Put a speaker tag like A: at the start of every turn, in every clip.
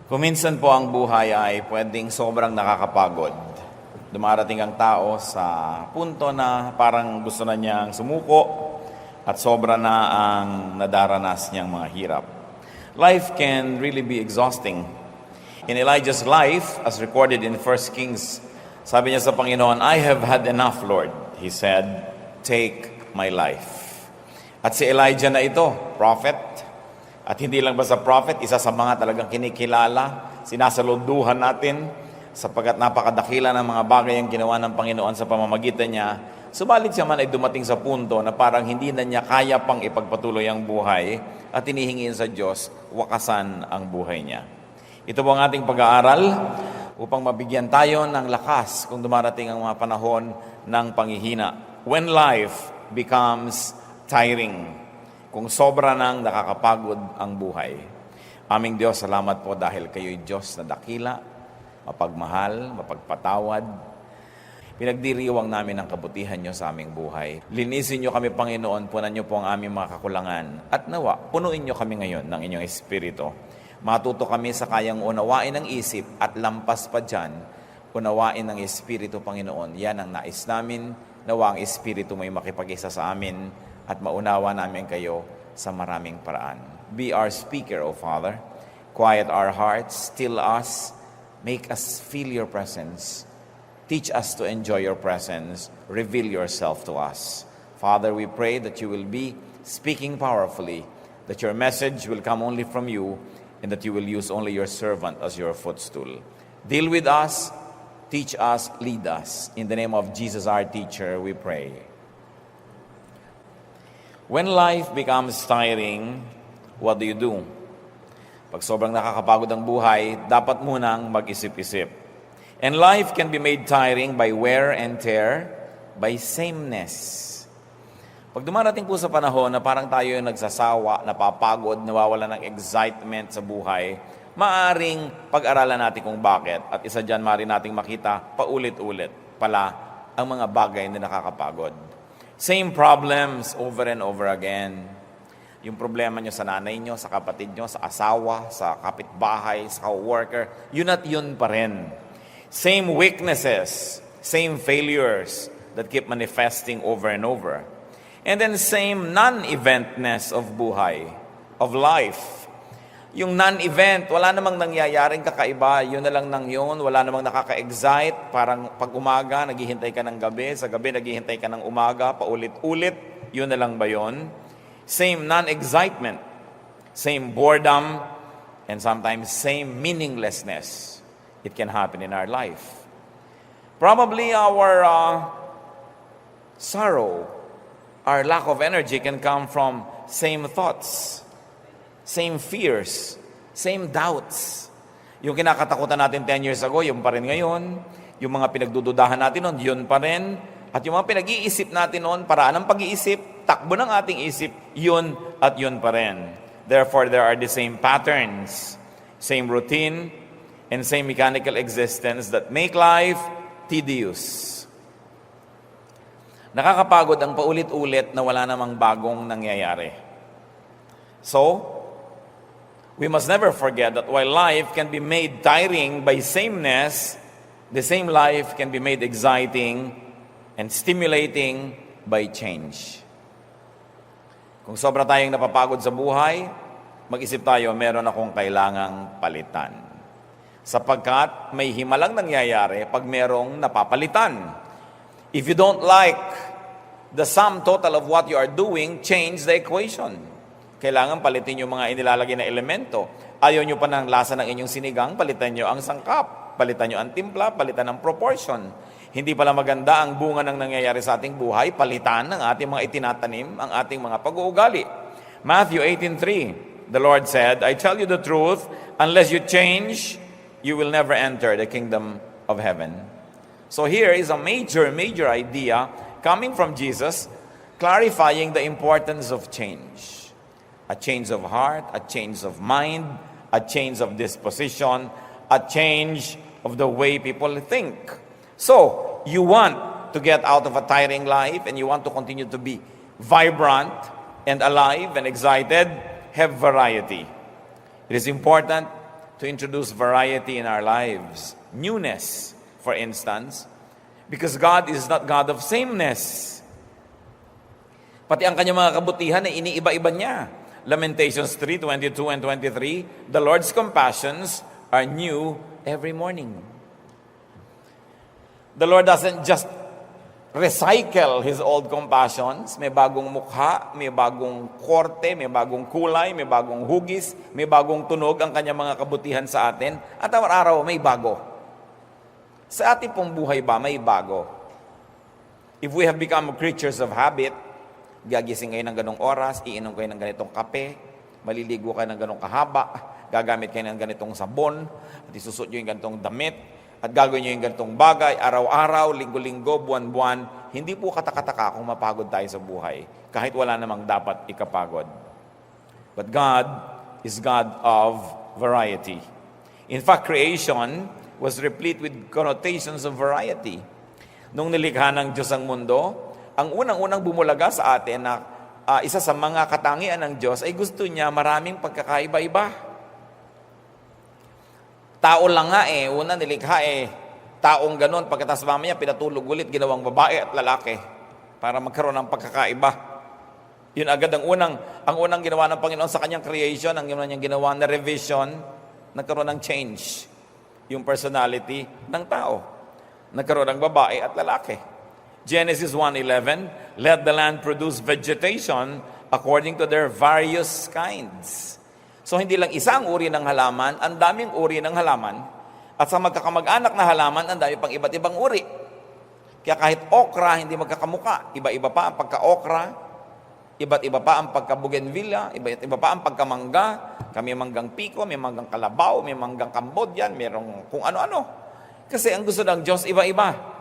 A: Kuminsan po ang buhay ay pwedeng sobrang nakakapagod. Dumarating ang tao sa punto na parang gusto na niyang sumuko at sobra na ang nadaranas niyang mga hirap. Life can really be exhausting. In Elijah's life, as recorded in 1 Kings, sabi niya sa Panginoon, "I have had enough, Lord." He said, "Take my life." At si Elijah na ito, prophet, at hindi lang basta prophet, isa sa mga talagang kinikilala, sinasaluduhan natin, sapagkat napakadakila ng mga bagay ang ginawa ng Panginoon sa pamamagitan niya. Subalit siya man ay dumating sa punto na parang hindi na niya kaya pang ipagpatuloy ang buhay at hinihingin sa Diyos, wakasan ang buhay niya. Ito po ang ating pag-aaral upang mabigyan tayo ng lakas kung dumarating ang mga panahon ng panghihina. When life becomes tiring, kung sobra nang nakakapagod ang buhay. Aming Diyos, salamat po dahil kayo'y Diyos na dakila, mapagmahal, mapagpatawad. Pinagdiriwang namin ang kabutihan niyo sa aming buhay. Linisin niyo kami, Panginoon, punan niyo po ang aming mga kakulangan. At nawa, punuin niyo kami ngayon ng inyong Espiritu. Matuto kami sa kayang unawain ng isip at lampas pa dyan, unawain ng Espiritu, Panginoon. Yan ang nais namin. Nawa ang Espiritu mo'y makipag-isa sa amin at maunawa namin kayo sa maraming paraan. Be our speaker, O Father. Quiet our hearts, still us, make us feel your presence. Teach us to enjoy your presence. Reveal yourself to us. Father, we pray that you will be speaking powerfully, that your message will come only from you, and that you will use only your servant as your footstool. Deal with us, teach us, lead us. In the name of Jesus, our teacher, we pray. When life becomes tiring, what do you do? Pag sobrang nakakapagod ang buhay, dapat munang mag-isip-isip. And life can be made tiring by wear and tear, by sameness. Pag dumarating po sa panahon na parang tayo yung nagsasawa, napapagod, nawawala ng excitement sa buhay, maaring pag-aralan natin kung bakit. At isa dyan, maaring nating makita paulit-ulit pala ang mga bagay na nakakapagod. Same problems over and over again. Yung problema nyo sa nanay nyo, sa kapatid nyo, sa asawa, sa kapitbahay, sa co-worker, yun at yun pa rin. Same weaknesses, same failures that keep manifesting over and over. And then same non-eventness of buhay, of life. Yung non-event, wala namang nangyayaring kakaiba, yun na lang nang yun, wala namang nakaka-excite, parang pag umaga, naghihintay ka ng gabi, sa gabi, naghihintay ka ng umaga, paulit-ulit, yun na lang ba yun? Same non-excitement, same boredom, and sometimes same meaninglessness. It can happen in our life. Probably our sorrow, our lack of energy can come from same thoughts, same fears, same doubts. Yung kinakatakutan natin 10 years ago, yung pa rin ngayon. Yung mga pinagdududahan natin noon, yun pa rin. At yung mga pinag-iisip natin noon, paraan ng pag-iisip, takbo ng ating isip, yun at yun pa rin. Therefore, there are the same patterns, same routine, and same mechanical existence that make life tedious. Nakakapagod ang paulit-ulit na wala namang bagong nangyayari. So, we must never forget that while life can be made tiring by sameness, the same life can be made exciting and stimulating by change. Kung sobra tayong napapagod sa buhay, mag-isip tayo, meron akong kailangang palitan. Sapagkat may himalang nangyayari pag merong napapalitan. If you don't like the sum total of what you are doing, change the equation. Kailangan palitin yung mga inilalagay na elemento. Ayaw nyo pa ng lasa ng inyong sinigang, palitan nyo ang sangkap, palitan nyo ang timpla, palitan ang proportion. Hindi pala maganda ang bunga ng nangyayari sa ating buhay, palitan ng ating mga itinatanim, ang ating mga pag-uugali. Matthew 18:3, the Lord said, "I tell you the truth, unless you change, you will never enter the kingdom of heaven." So here is a major idea coming from Jesus, clarifying the importance of change. A change of heart, a change of mind, a change of disposition, a change of the way people think. So, you want to get out of a tiring life and you want to continue to be vibrant and alive and excited, have variety. It is important to introduce variety in our lives. Newness, for instance, because God is not God of sameness. Pati ang kanyang mga kabutihan ay iniiba-iba niya. Lamentations 3:22 and 23, the Lord's compassions are new every morning. The Lord doesn't just recycle His old compassions. May bagong mukha, may bagong korte, may bagong kulay, may bagong hugis, may bagong tunog ang kanyang mga kabutihan sa atin. At araw-araw may bago. Sa ating pong buhay ba, may bago. If we have become creatures of habit, gagising kayo ng ganong oras, iinom kayo ng ganitong kape, maliligo kayo ng ganong kahaba, gagamit kayo ng ganitong sabon, at isusot nyo yung ganitong damit, at gagawin nyo yung ganitong bagay, araw-araw, linggo-linggo, buwan-buwan, hindi po katakataka kung mapagod tayo sa buhay, kahit wala namang dapat ikapagod. But God is God of variety. In fact, creation was replete with connotations of variety. Nung nilikha ng Diyos ang mundo, ang unang-unang bumulaga sa atin na isa sa mga katangian ng Diyos ay gusto niya maraming pagkakaiba-iba. Tao lang nga una nilikha taong ganon, pagkatas mamaya pinatulog ulit, ginawang babae at lalaki para magkaroon ng pagkakaiba. Yun agad ang unang ginawa ng Panginoon sa kanyang creation, ang niyang ginawa na revision, nagkaroon ng change. Yung personality ng tao. Nagkaroon ng babae at lalaki. Genesis 1:11, let the land produce vegetation according to their various kinds. So hindi lang isang uri ng halaman, ang daming uri ng halaman. At sa magkakamag-anak na halaman, ang dami pang iba't ibang uri. Kaya kahit okra, hindi magkakamuka. Iba-iba pa ang pagka-okra, iba't iba pa ang pagka-bougainvillea, iba't iba pa ang pagkamangga. May manggang piko, may manggang kalabaw, may manggang Cambodian, mayroong kung ano-ano. Kasi ang gusto ng Diyos, iba-iba.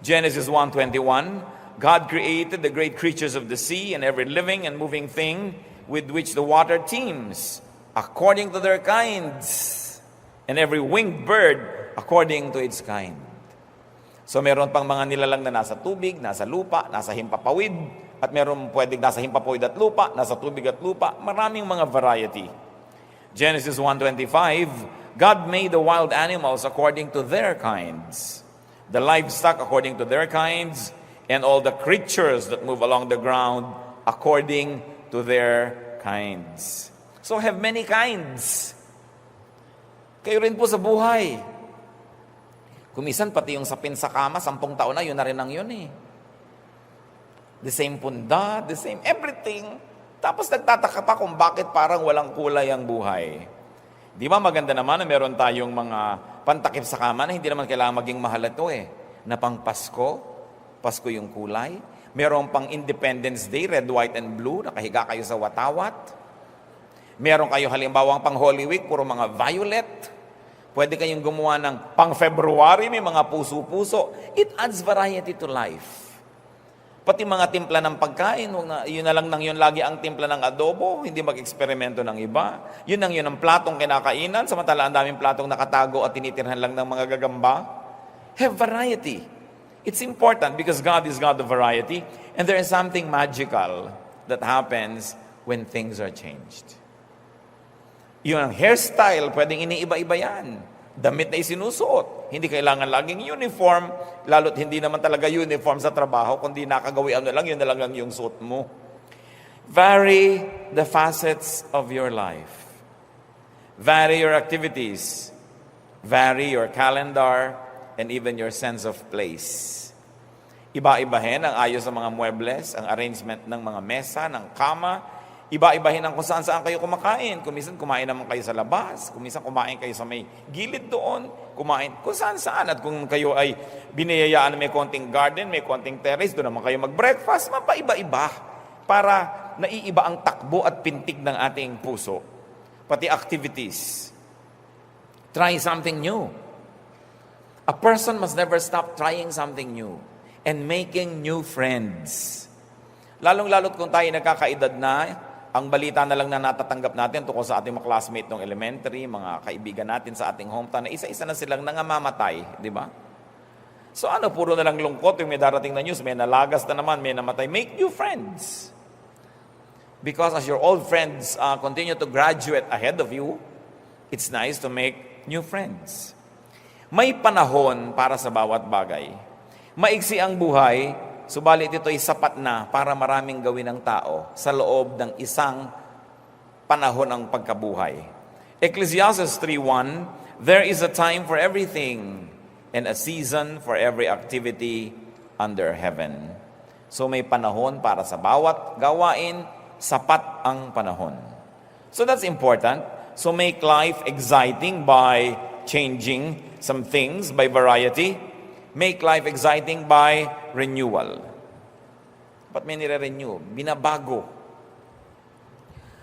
A: Genesis 1:21, God created the great creatures of the sea and every living and moving thing with which the water teems, according to their kinds, and every winged bird according to its kind. So meron pang mga nilalang na nasa tubig, nasa lupa, nasa himpapawid, at meron pwedeng nasa himpapawid at lupa, nasa tubig at lupa, maraming mga variety. Genesis 1:25, God made the wild animals according to their kinds, the livestock according to their kinds, and all the creatures that move along the ground according to their kinds. So have many kinds. Kayo rin po sa buhay. Kumisan pati yung sapin sa kama, 10 taon na, yun na rin ang yun The same punda, the same everything. Tapos nagtataka pa kung bakit parang walang kulay ang buhay. Di ba maganda naman na meron tayong mga pantakip sa kama na hindi naman kailangan maging mahal ito Na pang Pasko, Pasko yung kulay. Meron pang Independence Day, red, white, and blue, nakahiga kayo sa watawat. Meron kayo halimbawang pang Holy Week, puro mga violet. Pwede kayong gumawa ng pang February, may mga puso-puso. It adds variety to life. Pati mga timpla ng pagkain, yun na lang nang yun lagi ang timpla ng adobo, hindi mag-eksperimento ng iba. Yun ang platong kinakainan, samantala ang daming platong nakatago at tinitirhan lang ng mga gagamba. Have variety. It's important because God is God of variety, and there is something magical that happens when things are changed. Yun ang hairstyle, pwedeng iniiba-iba yan. Damit na isinusuot. Hindi kailangan laging uniform, lalo't hindi naman talaga uniform sa trabaho, kundi nakagawian na lang, yun na lang ang yung suot mo. Vary the facets of your life. Vary your activities. Vary your calendar and even your sense of place. Iba-ibahin ang ayos ng mga muebles, ang arrangement ng mga mesa, ng kama. Iba-ibahin ang kung saan-saan kayo kumakain. Kuminsan kumain naman kayo sa labas. Kuminsan kumain kayo sa may gilid doon. Kumain kung saan-saan. At kung kayo ay biniyayaan na may konting garden, may konting terrace, doon naman kayo mag-breakfast. Mapaiba-iba. Para naiiba ang takbo at pintig ng ating puso. Pati activities. Try something new. A person must never stop trying something new and making new friends. Lalong-lalot kung tayo nagkakaedad na, ang balita na lang na natatanggap natin tungkol sa ating mga classmate ng elementary, mga kaibigan natin sa ating hometown, na isa-isa na silang nangamamatay, di ba? So puro na lang lungkot yung may darating na news, may nalagas na naman, may namatay. Make new friends. Because as your old friends continue to graduate ahead of you, It's nice to make new friends. May panahon para sa bawat bagay. Maiksi ang buhay, subalit ito'y sapat na para maraming gawin ng tao sa loob ng isang panahon ng pagkabuhay. Ecclesiastes 3:1, there is a time for everything and a season for every activity under heaven. So may panahon para sa bawat gawain, sapat ang panahon. So that's important. So make life exciting by changing some things, by variety. Make life exciting by renewal. Ba't may nire-renew? Binabago.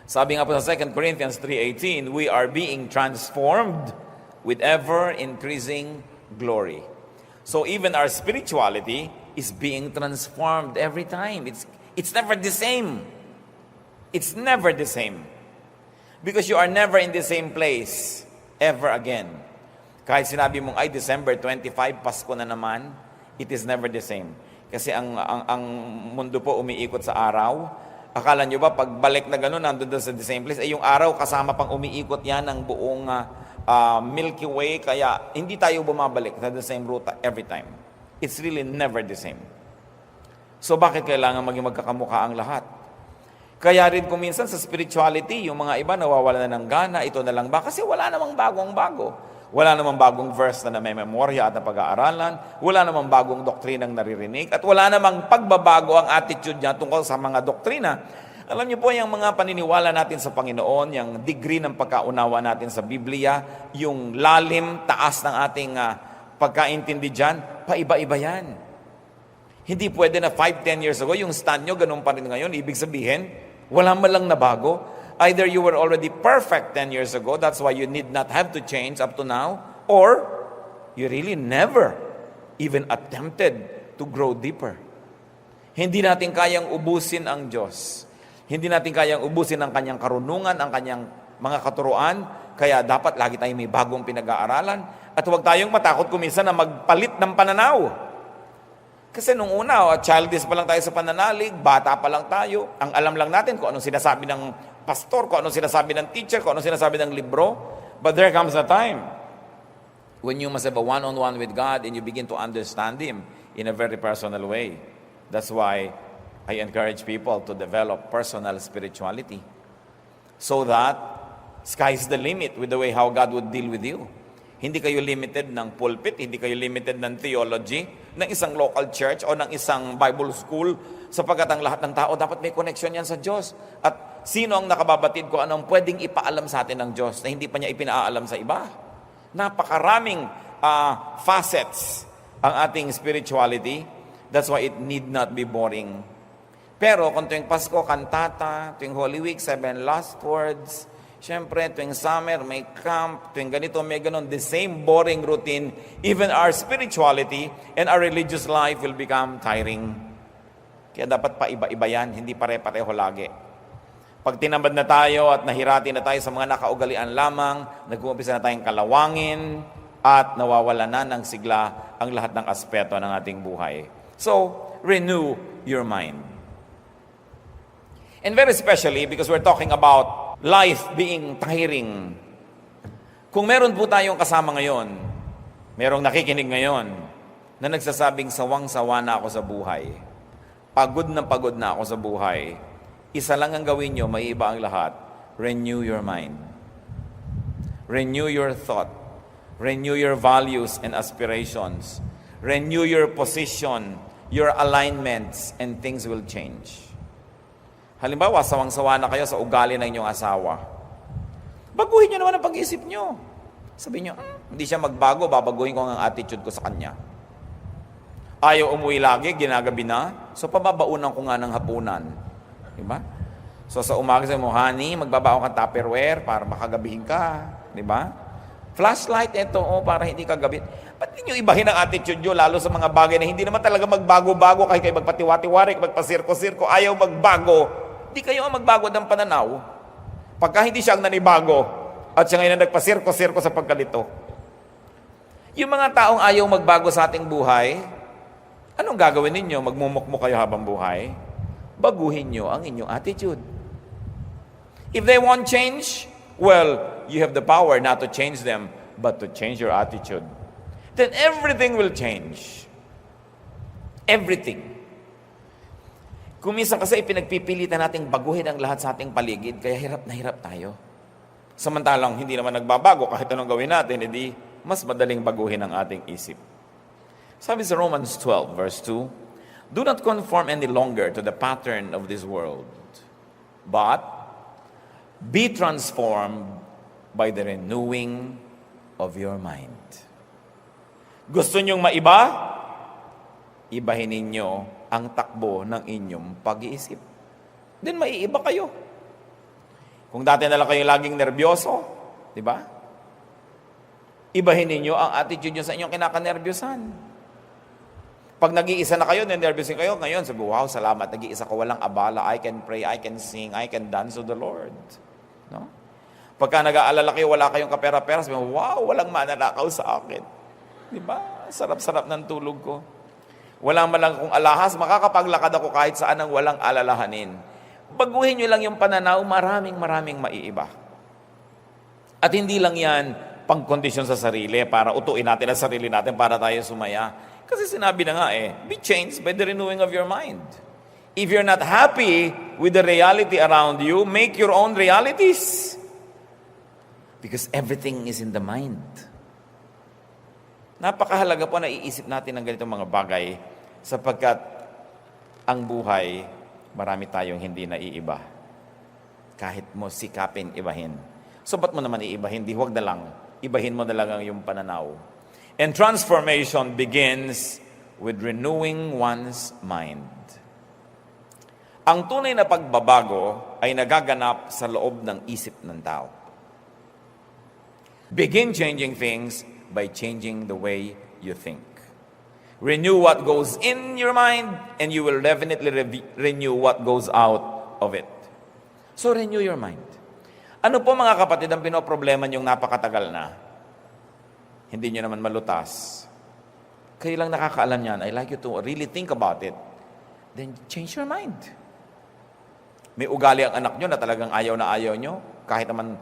A: Sabi nga po sa 2 Corinthians 3:18, we are being transformed with ever-increasing glory. So even our spirituality is being transformed every time. It's never the same. It's never the same. Because you are never in the same place ever again. Kahit sinabi mong, ay, December 25, Pasko na naman, it is never the same. Kasi ang mundo po umiikot sa araw. Akala nyo ba, pagbalik na gano'n, nandun sa the same place, yung araw kasama pang umiikot yan ng buong Milky Way, kaya hindi tayo bumabalik sa the same route every time. It's really never the same. So bakit kailangan maging magkakamukha ang lahat? Kaya rin kung minsan sa spirituality, yung mga iba nawawala na ng gana, ito na lang ba? Kasi wala namang bago. Wala namang bagong verse na memorya at na pag-aaralan, wala namang bagong doktrinang naririnig, at wala namang pagbabago ang attitude niya tungkol sa mga doktrina. Alam niyo po, yung mga paniniwala natin sa Panginoon, yung degree ng pagkaunawa natin sa Biblia, yung lalim, taas ng ating pagkaintindi dyan, paiba-iba yan. Hindi pwede na 5-10 years ago, yung stand nyo, ganun pa rin ngayon. Ibig sabihin, wala man lang nabago. Either you were already perfect 10 years ago, that's why you need not have to change up to now, or you really never even attempted to grow deeper. Hindi natin kayang ubusin ang Diyos. Hindi natin kayang ubusin ang kanyang karunungan, ang kanyang mga katuruan, kaya dapat lagi tayong may bagong pinag-aaralan, at huwag tayong matakot kuminsan na magpalit ng pananaw. Kasi nung una, childish pa lang tayo sa pananalig, bata pa lang tayo, ang alam lang natin kung anong sinasabi ng pastor, kung anong sinasabi ng teacher, kung anong sinasabi ng libro. But there comes a time when you must have a one-on-one with God and you begin to understand Him in a very personal way. That's why I encourage people to develop personal spirituality so that sky's the limit with the way how God would deal with you. Hindi kayo limited ng pulpit, hindi kayo limited ng theology, ng isang local church o ng isang Bible school, sapagkat ang lahat ng tao dapat may connection yan sa Diyos. At sino ang nakababatid ko anong pwedeng ipaalam sa atin ng Diyos na hindi pa niya ipinaalam sa iba? Napakaraming facets ang ating spirituality. That's why it need not be boring. Pero kung tuwing Pasko, kantata, tuwing Holy Week, 7 last words, siyempre, tuwing summer, may camp, tuwing ganito, may ganon, the same boring routine, even our spirituality and our religious life will become tiring. Kaya dapat pa iba-iba yan, hindi pare-pareho lagi. Pag tinambad na tayo at nahirati na tayo sa mga nakaugalian lamang, nag-uumpisa na tayong kalawangin, at nawawala na ng sigla ang lahat ng aspeto ng ating buhay. So, renew your mind. And very especially, because we're talking about life being tiring. Kung meron po tayong kasama ngayon, merong nakikinig ngayon, na nagsasabing sawang-sawa na ako sa buhay, pagod na ako sa buhay, isa lang ang gawin nyo, may iba ang lahat, renew your mind. Renew your thought. Renew your values and aspirations. Renew your position, your alignments, and things will change. Halimbawa, sawang-sawa na kayo sa ugali ng inyong asawa. Baguhin nyo naman ang pag-iisip nyo. Sabihin nyo, hindi siya magbago, babaguhin ko ang attitude ko sa kanya. Ayaw umuwi lagi, ginagabi na, so pababaunan ko nga ng hapunan. Diba? So sa umaga sa mo, honey, magbabaon ka Tupperware para makagabihin ka. Diba? Flashlight, ito, para hindi kagabi. Ba't hindi nyo ibahin ang attitude nyo, lalo sa mga bagay na hindi naman talaga magbago-bago, kahit kayo magpatiwati-wari, magpasirko-sirko, ayaw magbago. Hindi kayo ang magbago ng pananaw. Pagka hindi siya ang nanibago, at siya ngayon ang nagpasirko-sirko sa pagkalito. Yung mga taong ayaw magbago sa ating buhay, anong gagawin ninyo? Magmumukmo kayo habang buhay? Baguhin nyo ang inyong attitude. If they want change, well, you have the power not to change them, but to change your attitude. Then everything will change. Everything. Kung minsan kasi pinagpipilitan nating baguhin ang lahat sa ating paligid, kaya hirap na hirap tayo. Samantalang hindi naman nagbabago kahit anong gawin natin, edi mas madaling baguhin ang ating isip. Sabi sa Romans 12 verse 2, "Do not conform any longer to the pattern of this world, but be transformed by the renewing of your mind." Gusto nyong maiba? Ibahin ninyo ang takbo ng inyong pag-iisip. Then maiiba kayo. Kung dati na lang kayo laging nervyoso, di ba? Ibahin ninyo ang attitude nyo sa inyong kinakanervyosan. Pag nag-iisa na kayo, nervyosin kayo, ngayon sabi, wow, salamat, nag-iisa ko, walang abala, I can pray, I can sing, I can dance to the Lord. No? Pagka nag-aalala kayo, wala kayong kapera-pera, sabi, wow, walang mananakaw sa akin. Di ba? Sarap-sarap ng tulog ko. Walang malang kung alahas, makakapaglakad ako kahit saan ang walang alalahanin. Baguhin nyo lang yung pananaw, maraming maiiba. At hindi lang yan pangkondisyon sa sarili para utuin natin ang sarili natin para tayo sumaya. Kasi sinabi na nga be changed by the renewing of your mind. If you're not happy with the reality around you, make your own realities. Because everything is in the mind. Napakahalaga po na iisip natin ng ganitong mga bagay sapagkat ang buhay, marami tayong hindi naiiba. Kahit mo sikapin ibahin. So ba't mo naman iibahin? Di huwag na lang. Ibahin mo na lang ang iyong pananaw. And transformation begins with renewing one's mind. Ang tunay na pagbabago ay nagaganap sa loob ng isip ng tao. Begin changing things by changing the way you think. Renew what goes in your mind and you will definitely renew what goes out of it. So renew your mind. Ano po mga kapatid ang pinoproblema niyong napakatagal na? Hindi niyo naman malutas. Kayo lang nakakaalam niyan. I like you to really think about it. Then change your mind. May ugali ang anak niyo na talagang ayaw na ayaw niyo. Kahit naman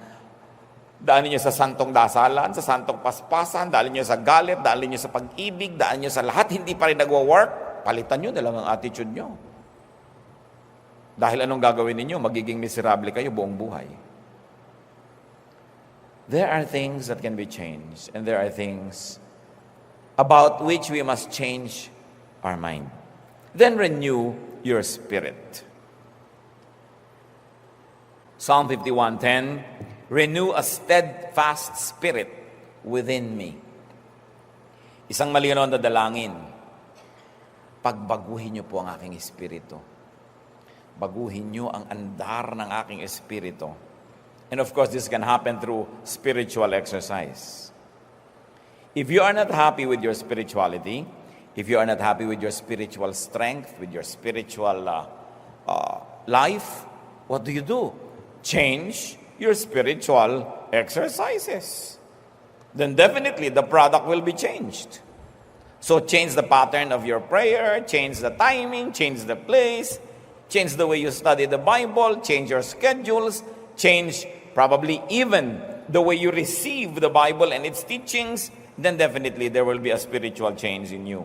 A: daanin niyo sa santong dasalan, sa santong paspasan, daanin niyo sa galit, daanin niyo sa pag-ibig, daanin niyo sa lahat, hindi pa rin nagwa-work, palitan niyo na lang ang attitude niyo. Dahil anong gagawin niyo? Magiging miserable kayo buong buhay. There are things that can be changed, and there are things about which we must change our mind. Then renew your spirit. Psalm 51:10, "Renew a steadfast spirit within me." Isang malinaw na dalangin. Pagbaguhin niyo po ang aking espiritu. Baguhin niyo ang andar ng aking espiritu. And of course, this can happen through spiritual exercise. If you are not happy with your spirituality, if you are not happy with your spiritual strength, with your spiritual life, what do? Change your spiritual exercises. Then definitely the product will be changed. So change the pattern of your prayer, change the timing, change the place, change the way you study the Bible, change your schedules, change probably even the way you receive the Bible and its teachings, then definitely there will be a spiritual change in you.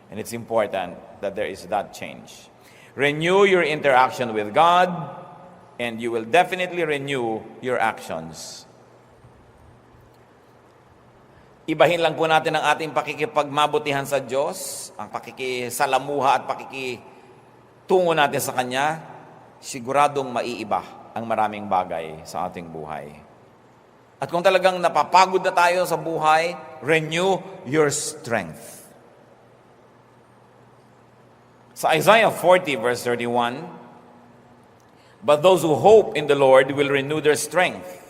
A: And it's important that there is that change. Renew your interaction with God, and you will definitely renew your actions. Ibahin lang po natin ang ating pakikipagmabutihan sa Diyos, ang pakikisalamuha at pakikitungo natin sa Kanya, siguradong maiiba ang maraming bagay sa ating buhay. At kung talagang napapagod na tayo sa buhay, renew your strength. Sa Isaiah 40 verse 31, "But those who hope in the Lord will renew their strength.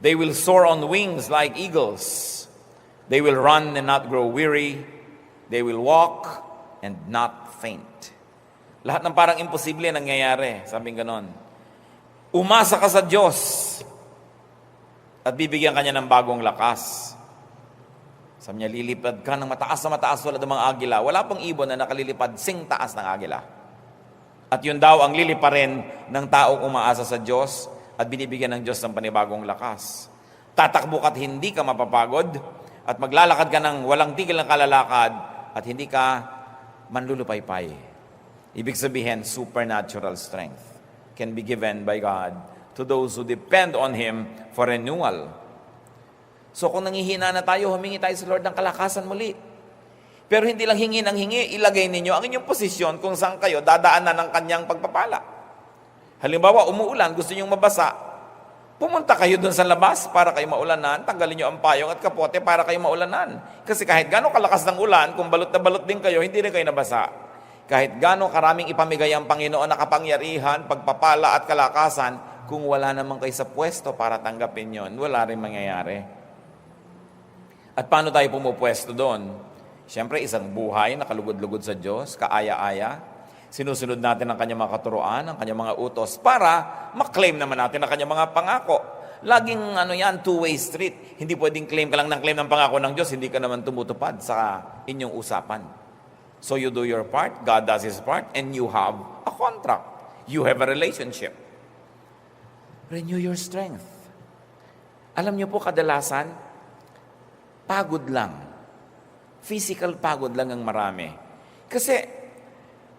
A: They will soar on wings like eagles. They will run and not grow weary. They will walk and not faint." Lahat ng parang imposible nangyayari, sabing ganon. Umasa ka sa Diyos at bibigyan ka niya ng bagong lakas. Sabi niya, lilipad ka ng mataas na mataas tulad ng mga agila. Wala pang ibon na nakalilipad sing taas ng agila. At yun daw ang liliparin ng taong umaasa sa Diyos, at binibigyan ng Diyos ng panibagong lakas. Tatakbo ka't hindi ka mapapagod at maglalakad ka ng walang tigil ng kalalakad at hindi ka manlulupaypay. Ibig sabihin, supernatural strength can be given by God to those who depend on Him for renewal. So kung nanghihina na tayo, humingi tayo sa Lord ng kalakasan muli. Pero hindi lang hingi ng hingi, ilagay ninyo ang inyong posisyon kung saan kayo dadaanan ng kanyang pagpapala. Halimbawa, umuulan, gusto nyong mabasa, pumunta kayo doon sa labas para kayo maulanan, tanggalin nyo ang payong at kapote para kayo maulanan. Kasi kahit gano'ng kalakas ng ulan, kung balot na balot din kayo, hindi rin kayo nabasa. Kahit gano'ng karaming ipamigay ang Panginoon na kapangyarihan, pagpapala at kalakasan, kung wala naman kayo sa pwesto para tanggapin yon, wala rin mangyayari. At paano tayo pumupwesto doon? Siyempre, isang buhay na kalugod-lugod sa Diyos, kaaya-aya. Sinusunod natin ang kanyang mga katuruan, ang kanyang mga utos, para maklaim naman natin ang kanyang mga pangako. Laging two-way street. Hindi pwedeng claim ka lang ng claim ng pangako ng Diyos, hindi ka naman tumutupad sa inyong usapan. So you do your part, God does His part, and you have a contract. You have a relationship. Renew your strength. Alam niyo po, kadalasan, pagod lang. Physical pagod lang ang marami. Kasi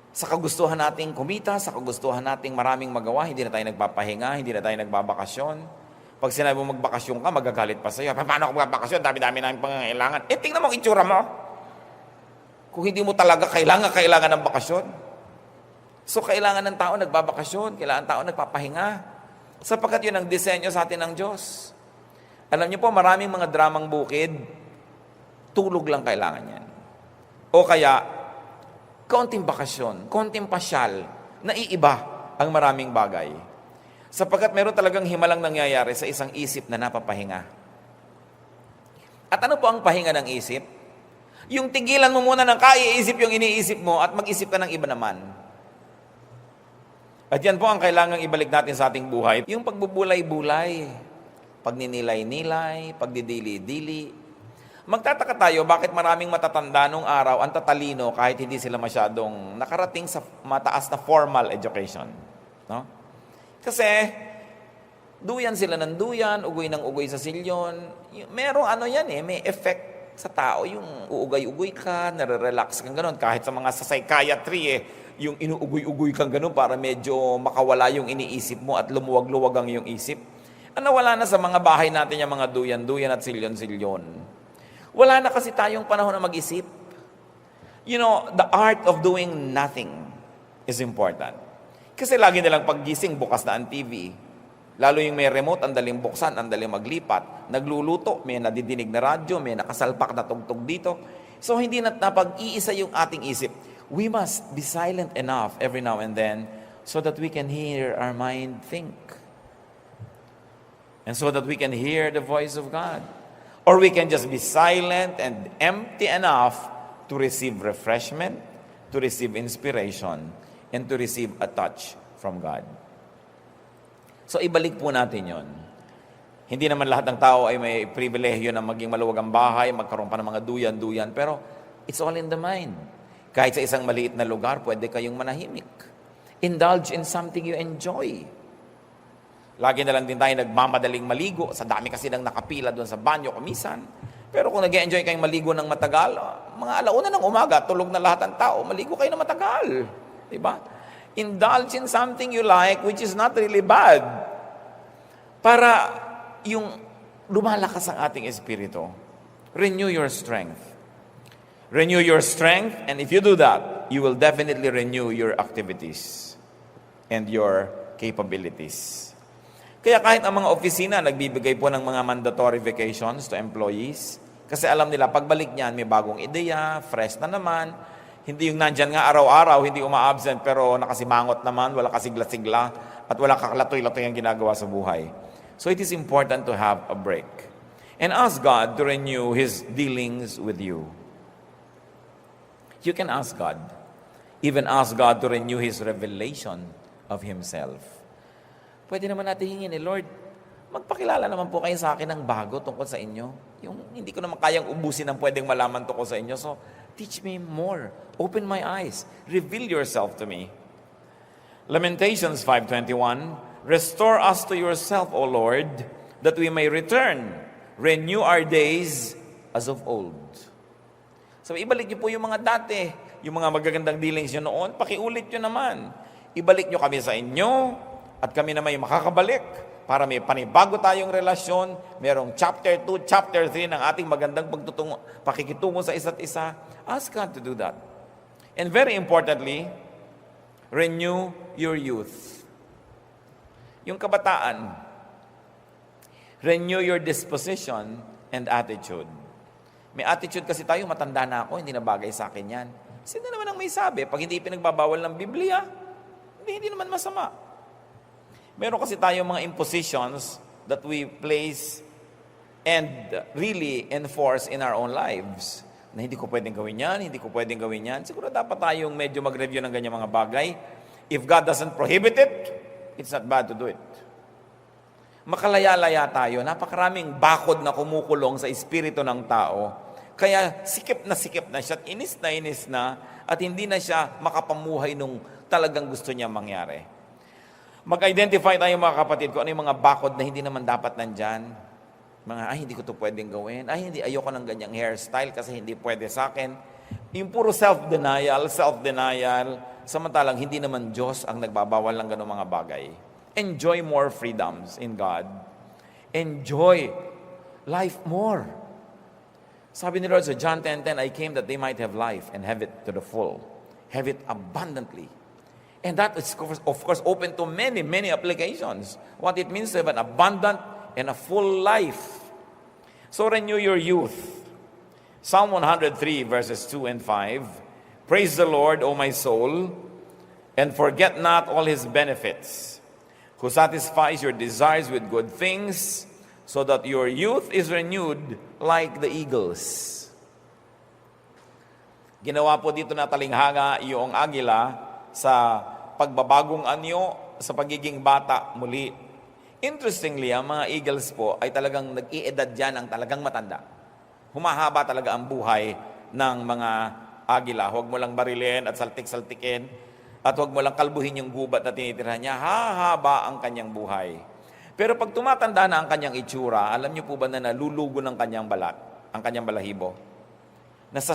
A: sa kagustuhan nating kumita, sa kagustuhan nating maraming magawa, hindi na tayo nagpapahinga, hindi na tayo nagbabakasyon. Pag sinabi mo magbakasyon ka, magagalit pa sa'yo. Paano ako magbakasyon? Dami-dami namin pangangailangan. Tingnan mo ang itsura mo. Kung hindi mo talaga kailangan ng bakasyon. So kailangan ng tao nagbabakasyon, kailangan ng tao nagpapahinga. Sapagkat yun ang disenyo sa atin ng Diyos. Alam niyo po, maraming mga dramang bukid, tulog lang kailangan yan. O kaya, kaunting bakasyon, kaunting pasyal, naiiba ang maraming bagay. Sapagkat meron talagang himalang nangyayari sa isang isip na napapahinga. At ano po ang pahinga ng isip? Yung tigilan mo muna ng kaiisip yung iniisip mo at mag-isip ka ng iba naman. At yan po ang kailangang ibalik natin sa ating buhay. Yung pagbubulay-bulay, pagninilay-nilay, pagdidili-dili. Magtataka tayo bakit maraming matatanda nung araw ang tatalino kahit hindi sila masyadong nakarating sa mataas na formal education. No? Kasi duyan sila ng duyan, ugoy ng ugoy sa silyon. Merong may effect sa tao. Yung uugay-ugoy ka, nare-relax kang ganun. Kahit sa mga sa psychiatry, yung inuugoy-ugoy kang ganun para medyo makawala yung iniisip mo at lumuwag-luwag ang iyong isip. Wala na sa mga bahay natin yung mga duyan-duyan at silyon-silyon. Wala na kasi tayong panahon na mag-isip. The art of doing nothing is important. Kasi lagi nilang paggising, bukas na ang TV. Lalo yung may remote, ang daling buksan, ang daling maglipat. Nagluluto, may nadidinig na radyo, may nakasalpak na tugtog dito. So hindi na napag-iisa yung ating isip. We must be silent enough every now and then so that we can hear our mind think. And so that we can hear the voice of God. Or we can just be silent and empty enough to receive refreshment, to receive inspiration, and to receive a touch from God. So ibalik po natin yon. Hindi naman lahat ng tao ay may pribilehyo na maging maluwag ang bahay, magkaroon pa ng mga duyan-duyan, pero it's all in the mind. Kahit sa isang maliit na lugar, pwede kayong manahimik. Indulge in something you enjoy. Lagi na lang din tayo nagmamadaling maligo. Sa dami kasi nang nakapila doon sa banyo kumisan. Pero kung nag-enjoy kayong maligo ng matagal, mga alauna ng umaga, tulog na lahat ng tao, maligo kayo ng matagal. Diba? Indulge in something you like, which is not really bad. Para yung lumalakas ang ating espiritu. Renew your strength. Renew your strength, and if you do that, you will definitely renew your activities and your capabilities. Kaya kahit ang mga opisina, nagbibigay po ng mga mandatory vacations to employees. Kasi alam nila, pagbalik niyan, may bagong ideya, fresh na naman. Hindi yung nandyan nga araw-araw, hindi uma-absent, pero nakasimangot naman, wala kasigla-sigla, at wala kakalatoy-latoy ang ginagawa sa buhay. So it is important to have a break. And ask God to renew His dealings with you. You can ask God. Even ask God to renew His revelation of Himself. Pwede naman natin hingin, Lord, magpakilala naman po kayo sa akin ng bago tungkol sa inyo. Yung hindi ko naman kayang ubusin ang pwedeng malaman tungkol sa inyo. So, teach me more. Open my eyes. Reveal yourself to me. Lamentations 5:21, Restore us to yourself, O Lord, that we may return. Renew our days as of old. So, ibalik niyo po yung mga dati, yung mga magagandang dealings nyo noon, pakiulit nyo naman. Ibalik nyo kami sa inyo, at kami na may makakabalik para may panibago tayong relasyon, merong chapter 2, chapter 3 ng ating magandang pakikitungo sa isa't isa. Ask God to do that. And very importantly, renew your youth. Yung kabataan, renew your disposition and attitude. May attitude kasi tayo, matanda na ako, hindi na bagay sa akin yan. Sino naman ang may sabi? Pag hindi pinagbabawal ng Biblia, hindi naman masama. Meron kasi tayong mga impositions that we place and really enforce in our own lives. Na hindi ko pwedeng gawin yan, hindi ko pwedeng gawin yan. Siguro dapat tayong medyo mag-review ng ganyan mga bagay. If God doesn't prohibit it, it's not bad to do it. Makalaya-laya tayo. Napakaraming bakod na kumukulong sa espiritu ng tao. Kaya sikip na siya at inis na at hindi na siya makapamuhay nung talagang gusto niya mangyari. Mag-identify tayo mga kapatid kung ano yung mga bakod na hindi naman dapat nandyan. Hindi ko to pwedeng gawin. Hindi, ayoko ng ganyang hairstyle kasi hindi pwede sa akin. Yung puro self-denial, samantalang hindi naman Diyos ang nagbabawal ng ganong mga bagay. Enjoy more freedoms in God. Enjoy life more. Sabi ni Lord sa John 10:10, I came that they might have life and have it to the full. Have it abundantly. And that is, of course, open to many, many applications. What it means to have an abundant and a full life. So renew your youth. Psalm 103 verses 2 and 5. Praise the Lord, O my soul, and forget not all His benefits, who satisfies your desires with good things, so that your youth is renewed like the eagles. Ginawa po dito na talinghanga yung agila sa pagbabagong anyo sa pagiging bata muli. Interestingly, ang mga eagles po ay talagang nag-iedad dyan ang talagang matanda. Humahaba talaga ang buhay ng mga agila. Huwag mo lang barilin at saltik-saltikin at huwag mo lang kalbuhin yung gubat na tinitirhan niya. Hahaba ang kanyang buhay. Pero pag tumatanda na ang kanyang itsura, alam niyo po ba na nalulugo ng kanyang balat, ang kanyang balahibo? Nasa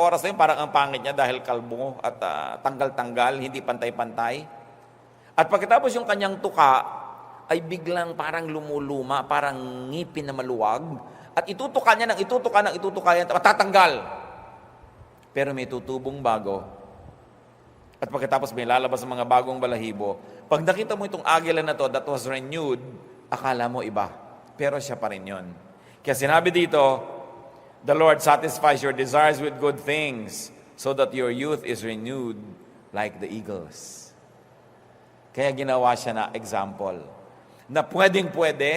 A: oras na yun, parang ang pangit niya dahil kalbo at tanggal-tanggal, hindi pantay-pantay. At pagkatapos yung kanyang tuka, ay biglang parang lumuluma, parang ngipin na maluwag. At itutuka niya yan, matatanggal. Pero may tutubong bago. At pagkatapos may lalabas ang mga bagong balahibo. Pag nakita mo itong agila na to that was renewed, akala mo iba. Pero siya pa rin yun. Kaya sinabi dito, the Lord satisfies your desires with good things, so that your youth is renewed like the eagles. Kaya ginawa siya na example. Na pwedeng-pwede,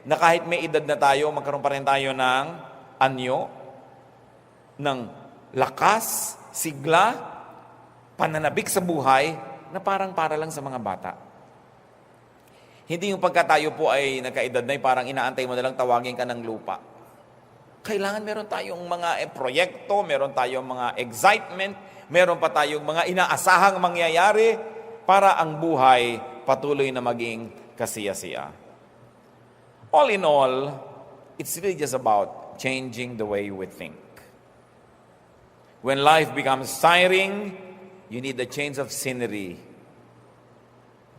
A: na kahit may edad na tayo, magkaroon pa rin tayo ng anyo, ng lakas, sigla, pananabik sa buhay, na parang para lang sa mga bata. Hindi yung pagka tayo po ay nagkaedad na, parang inaantay mo na lang tawagin ka ng lupa. Kailangan meron tayong mga proyekto, meron tayong mga excitement, meron pa tayong mga inaasahang mangyayari para ang buhay patuloy na maging kasiya-siya. All in all, it's really just about changing the way we think. When life becomes tiring, you need a change of scenery.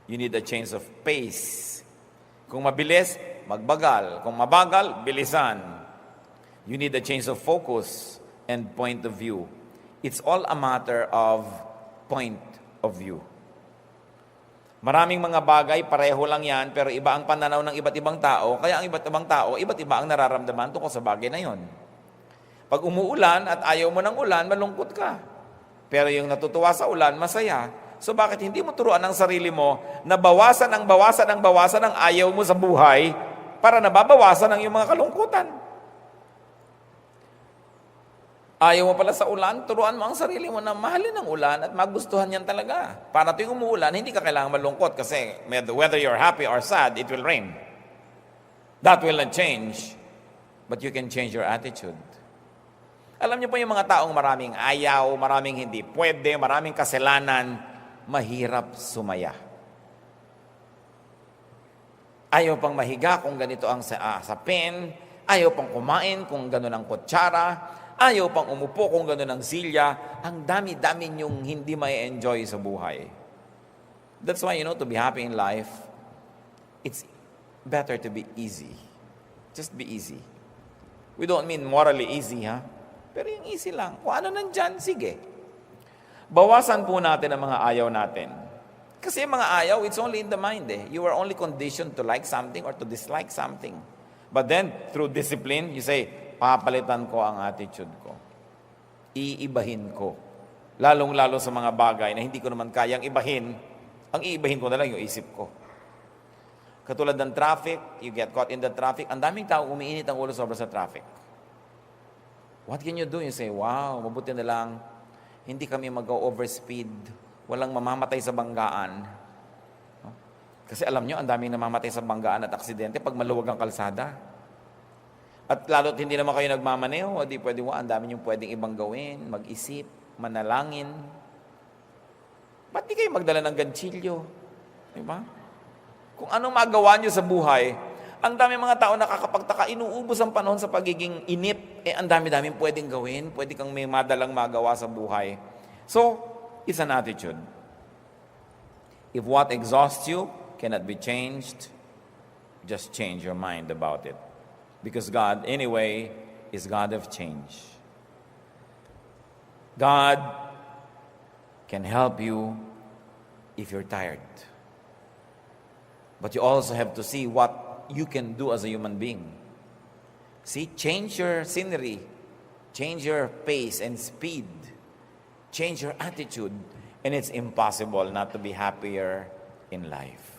A: You need a change of pace. Kung mabilis, magbagal. Kung mabagal, bilisan. You need a change of focus and point of view. It's all a matter of point of view. Maraming mga bagay, pareho lang yan, pero iba ang pananaw ng iba't ibang tao, kaya ang iba't ibang tao, iba't iba ang nararamdaman tungkol sa bagay na yon. Pag umuulan at ayaw mo ng ulan, malungkot ka. Pero yung natutuwa sa ulan, masaya. So bakit hindi mo turuan ang sarili mo na bawasan ang ayaw mo sa buhay para nababawasan ang iyong mga kalungkutan? Ayaw mo pala sa ulan, turuan mo ang sarili mo na mahalin ang ulan at magustuhan yan talaga. Para tuwing umuulan, hindi ka kailangan malungkot kasi whether you're happy or sad, it will rain. That will not change, but you can change your attitude. Alam niyo po yung mga taong maraming ayaw, maraming hindi pwede, maraming kasalanan, mahirap sumaya. Ayaw pang mahiga kung ganito ang sapin. Ayaw pang kumain kung gano'n ang kutsara. Ayaw pang umupo kung gano'n ang silya. Ang dami-dami niyong hindi may enjoy sa buhay. That's why, to be happy in life, it's better to be easy. Just be easy. We don't mean morally easy, ha? Pero yung easy lang. Kung ano nandyan, sige. Bawasan po natin ang mga ayaw natin. Kasi yung mga ayaw, it's only in the mind, eh. You are only conditioned to like something or to dislike something. But then, through discipline, you say, papalitan ko ang attitude ko. Iibahin ko. Lalong-lalo sa mga bagay na hindi ko naman kayang ibahin, ang iibahin ko na lang yung isip ko. Katulad ng traffic, you get caught in the traffic, ang daming tao umiinit ang ulo sobra sa traffic. What can you do? You say, wow, mabuti na lang, hindi kami mag-overspeed, walang mamamatay sa banggaan. Kasi alam nyo, ang daming namamatay sa banggaan at aksidente pag maluwag ang kalsada. At lalo't hindi naman kayo nagmamaneho, di pwede ang dami nyo pwedeng ibang gawin, mag-isip, manalangin. Ba't di kayo magdala ng ganchilyo? Diba? Kung anong magawa nyo sa buhay, ang dami mga tao nakakapagtaka, inuubos ang panahon sa pagiging inip, ang dami-daming pwedeng gawin, pwede kang may madalang magawa sa buhay. So, it's an attitude. If what exhausts you cannot be changed, just change your mind about it. Because God, anyway, is God of change. God can help you if you're tired. But you also have to see what you can do as a human being. See, change your scenery, change your pace and speed, change your attitude, and it's impossible not to be happier in life.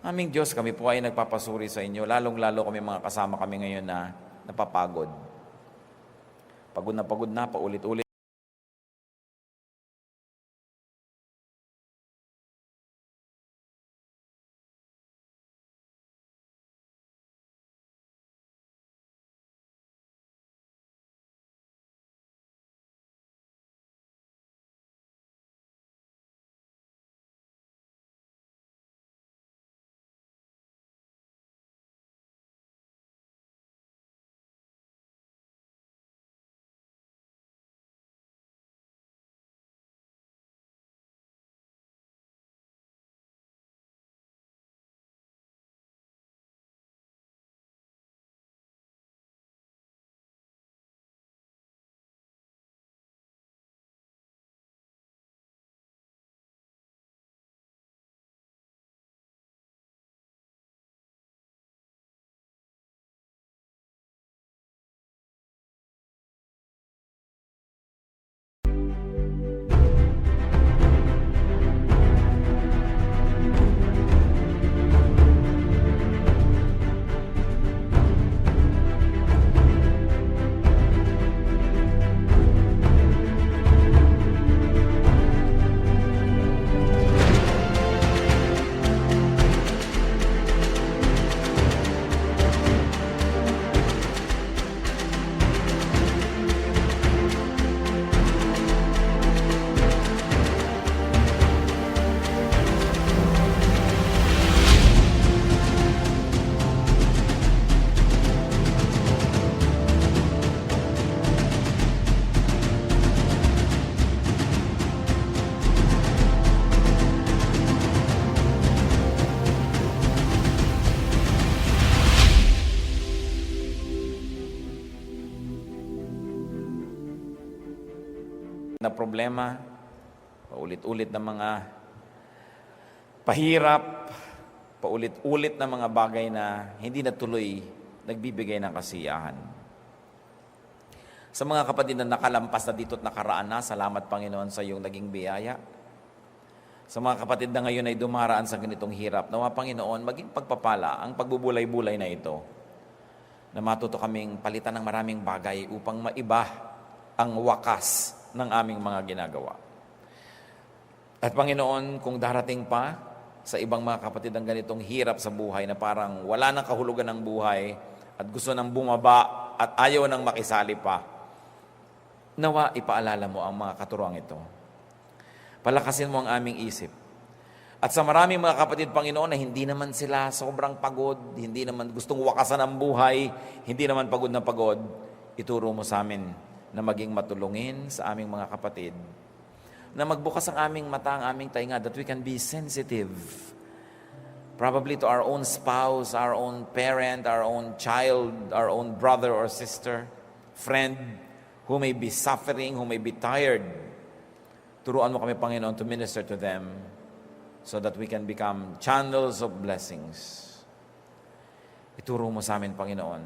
A: Aming Diyos, kami po ay nagpapasuri sa inyo, lalong-lalo kami mga kasama kami ngayon na napapagod. Pagod na, paulit-ulit. Na problema, paulit-ulit na mga pahirap, paulit-ulit na mga bagay na hindi natuloy nagbibigay ng kasiyahan. Sa mga kapatid na nakalampas na dito at nakaraan na, salamat Panginoon sa iyong naging biyaya. Sa mga kapatid na ngayon ay dumaraan sa ganitong hirap, nawa Panginoon, maging pagpapala ang pagbubulay-bulay na ito, na matuto kaming palitan ng maraming bagay upang maiba ang wakas ng aming mga ginagawa. At Panginoon, kung darating pa sa ibang mga kapatid ang ganitong hirap sa buhay na parang wala nang kahulugan ng buhay at gusto nang bumaba at ayaw nang makisali pa, nawa ipaalala mo ang mga katuruang ito. Palakasin mo ang aming isip At sa maraming mga kapatid, Panginoon, na hindi naman sila sobrang pagod, hindi naman gustong wakasan ang buhay, hindi naman pagod na pagod, ituro mo sa amin na maging matulungin sa aming mga kapatid, na magbukas ang aming mata, ang aming tainga, that we can be sensitive, probably to our own spouse, our own parent, our own child, our own brother or sister, friend, who may be suffering, who may be tired. Turuan mo kami, Panginoon, to minister to them, so that we can become channels of blessings. Ituro mo sa amin, Panginoon,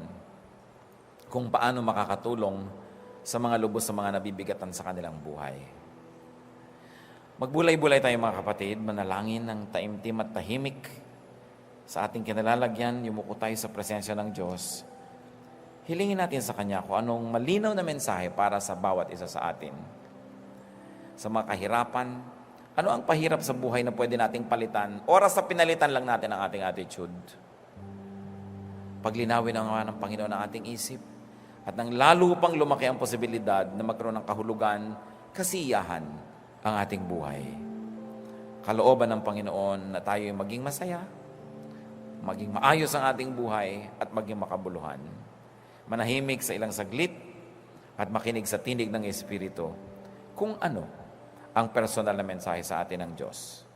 A: kung paano makakatulong sa mga lubos sa mga nabibigatan sa kanilang buhay. Magbulay-bulay tayo, mga kapatid, manalangin ng taimtim at tahimik sa ating kinalalagyan, yumuko tayo sa presensya ng Diyos. Hilingin natin sa Kanya kung anong malinaw na mensahe para sa bawat isa sa atin. Sa mga kahirapan, ano ang pahirap sa buhay na pwede nating palitan? Oras na pinalitan lang natin ang ating attitude. Paglinawin ng Panginoon ang ating isip at nang lalo pang lumaki ang posibilidad na magkaroon ng kahulugan, kasiyahan ang ating buhay. Kalooban ng Panginoon na tayo ay maging masaya, maging maayos ang ating buhay at maging makabuluhan. Manahimik sa ilang saglit at makinig sa tinig ng Espiritu kung ano ang personal na mensahe sa atin ng Diyos.